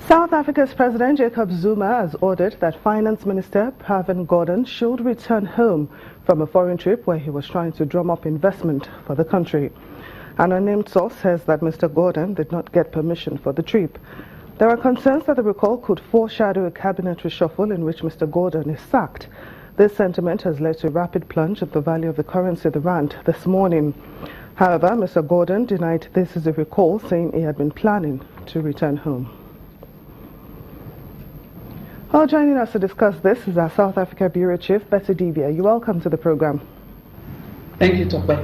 South Africa's President Jacob Zuma has ordered that Finance Minister Pravin Gordhan should return home from a foreign trip where he was trying to drum up investment for the country. An unnamed source says that Mr. Gordhan did not get permission for the trip. There are concerns that the recall could foreshadow a cabinet reshuffle in which Mr. Gordhan is sacked. This sentiment has led to a rapid plunge of the value of the currency, the rand, this morning. However, Mr. Gordhan denied this is a recall, saying he had been planning to return home. Well, joining us to discuss this is our South Africa Bureau Chief, Betty Divya. You're welcome to the program. Thank you, Tope.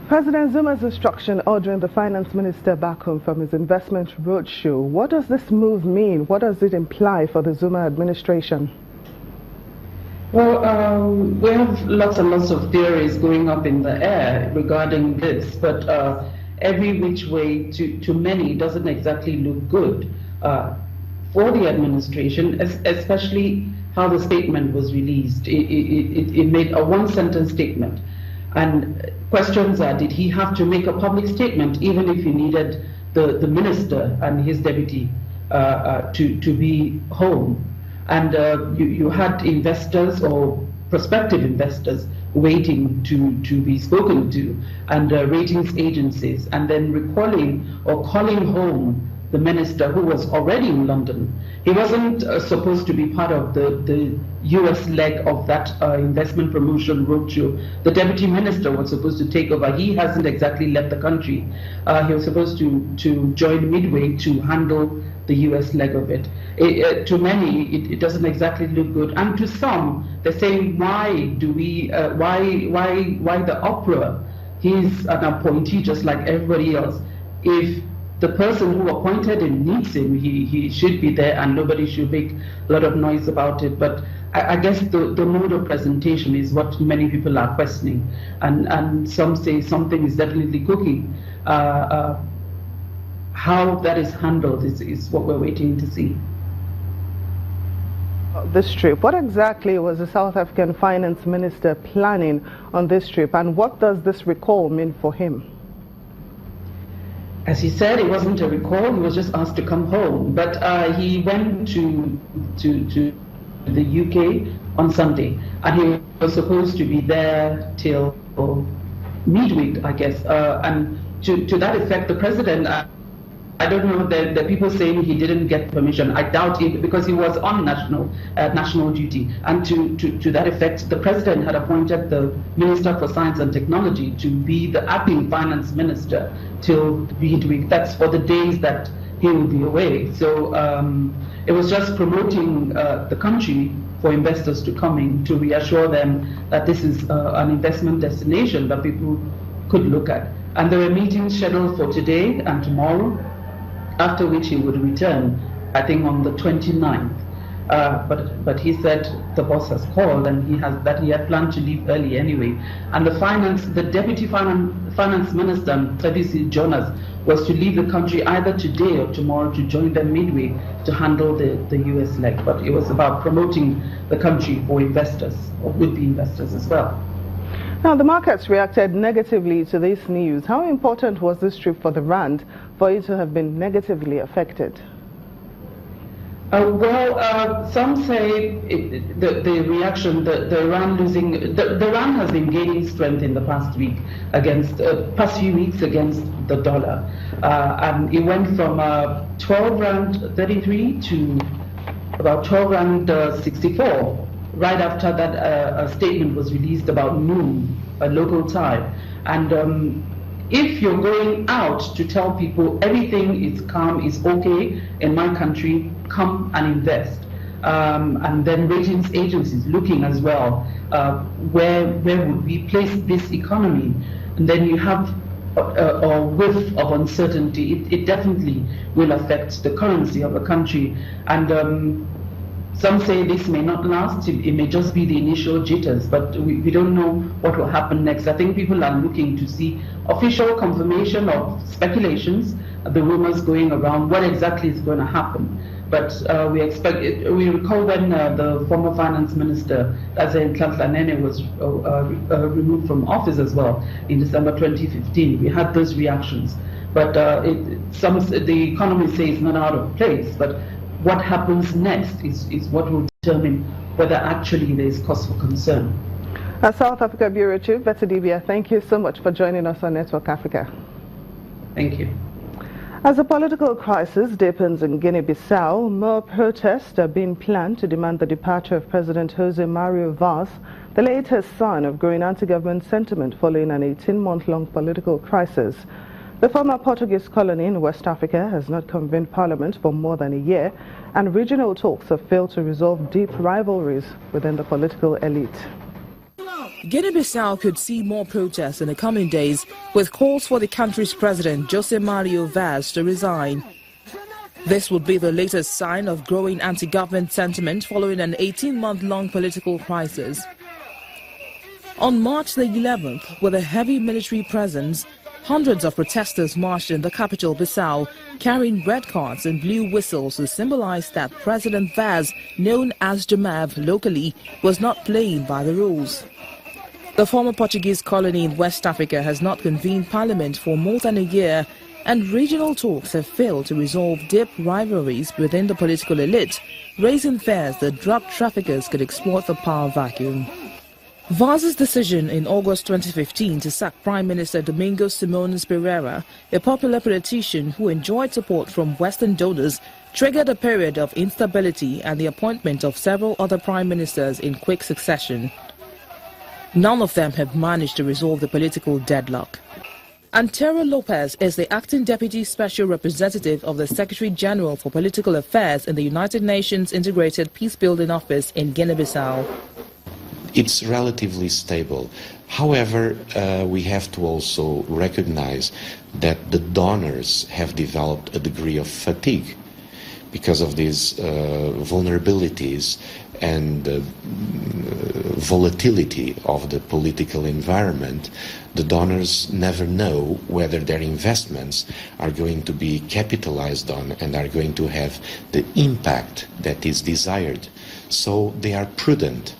President Zuma's instruction ordering the finance minister back home from his investment roadshow. What does this move mean? What does it imply for the Zuma administration? Well, we have lots and lots of theories going up in the air regarding this, but every which way to many doesn't exactly look good for the administration, especially how the statement was released. It made a one-sentence statement. And questions are, did he have to make a public statement even if he needed the minister and his deputy to be home? And you had investors or prospective investors waiting to be spoken to, and ratings agencies, and then recalling or calling home the minister who was already in London. He wasn't supposed to be part of the US leg of that investment promotion roadshow. The deputy minister was supposed to take over. He hasn't exactly left the country. He was supposed to join midway to handle the US leg of it. To many, it doesn't exactly look good, and to some, they're saying, why do we? Why the uproar? He's an appointee just like everybody else. If the person who appointed him needs him, he should be there, and nobody should make a lot of noise about it. But I guess the mode of presentation is what many people are questioning, and some say something is definitely cooking. How that is handled is what we're waiting to see. This trip, what exactly was the South African finance minister planning on this trip, and what does this recall mean for him? As he said, it wasn't a recall, he was just asked to come home. But he went to the UK on Sunday, and he was supposed to be there till midweek, I guess. And to that effect, the president, I don't know, the people saying he didn't get permission. I doubt it, because he was on national duty. And to that effect, the president had appointed the Minister for Science and Technology to be the acting finance minister till midweek. That's for the days that he will be away. So it was just promoting the country for investors to come in, to reassure them that this is an investment destination that people could look at. And there were meetings scheduled for today and tomorrow, after which he would return, I think on the 29th. But he said the boss has called, and he had planned to leave early anyway. And the deputy finance minister, Tabisi Jonas, was to leave the country either today or tomorrow to join them midway to handle the US leg. But it was about promoting the country for investors, or would-be investors as well. Now, the markets reacted negatively to this news. How important was this trip for the rand for it to have been negatively affected? Some say the reaction, the rand losing, the rand has been gaining strength in the past few weeks against the dollar. And it went from 12 rand 33 to about 12 rand 64. Right after that, a statement was released about noon, a local time. And if you're going out to tell people everything is calm, is okay in my country, come and invest. And then ratings agencies looking as well, where would we place this economy? And then you have a whiff of uncertainty. It definitely will affect the currency of a country. And some say this may not last, it may just be the initial jitters, but we don't know what will happen next. I think people are looking to see official confirmation of speculations, the rumors going around, what exactly is going to happen. But we recall when the former finance minister, Nhlanhla was removed from office as well in December 2015. We had those reactions. But the economy says it's not out of place, but what happens next is what will determine whether actually there is cause for concern. South Africa Bureau Chief Betty Dibia, thank you so much for joining us on Network Africa. Thank you. As the political crisis deepens in Guinea-Bissau, more protests are being planned to demand the departure of President Jose Mario Vaz, the latest sign of growing anti-government sentiment following an 18-month-long political crisis. The former Portuguese colony in West Africa has not convened parliament for more than a year, and regional talks have failed to resolve deep rivalries within the political elite. Guinea-Bissau could see more protests in the coming days, with calls for the country's president, Jose Mario Vaz, to resign. This would be the latest sign of growing anti-government sentiment following an 18-month-long political crisis. On March the 11th, with a heavy military presence, hundreds of protesters marched in the capital, Bissau, carrying red cards and blue whistles to symbolize that President Vaz, known as Jamav locally, was not playing by the rules. The former Portuguese colony in West Africa has not convened parliament for more than a year, and regional talks have failed to resolve deep rivalries within the political elite, raising fears that drug traffickers could exploit the power vacuum. Vaz's decision in August 2015 to sack Prime Minister Domingos Simones Pereira, a popular politician who enjoyed support from Western donors, triggered a period of instability and the appointment of several other prime ministers in quick succession. None of them have managed to resolve the political deadlock. Antero Lopez is the acting deputy special representative of the Secretary General for Political Affairs in the United Nations Integrated Peacebuilding Office in Guinea-Bissau. It's relatively stable. However, we have to also recognize that the donors have developed a degree of fatigue because of these vulnerabilities and volatility of the political environment. The donors never know whether their investments are going to be capitalized on and are going to have the impact that is desired. So they are prudent.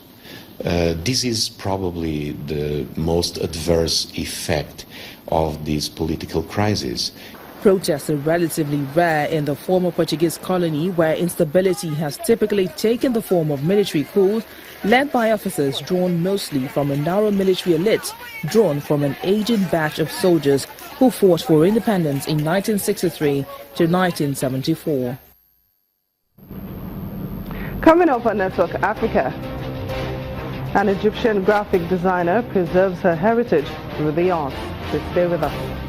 This is probably the most adverse effect of this political crisis. Protests are relatively rare in the former Portuguese colony, where instability has typically taken the form of military coups led by officers drawn mostly from a narrow military elite, drawn from an aging batch of soldiers who fought for independence in 1963 to 1974. Coming up on Network Africa, an Egyptian graphic designer preserves her heritage through the arts. Please stay with us.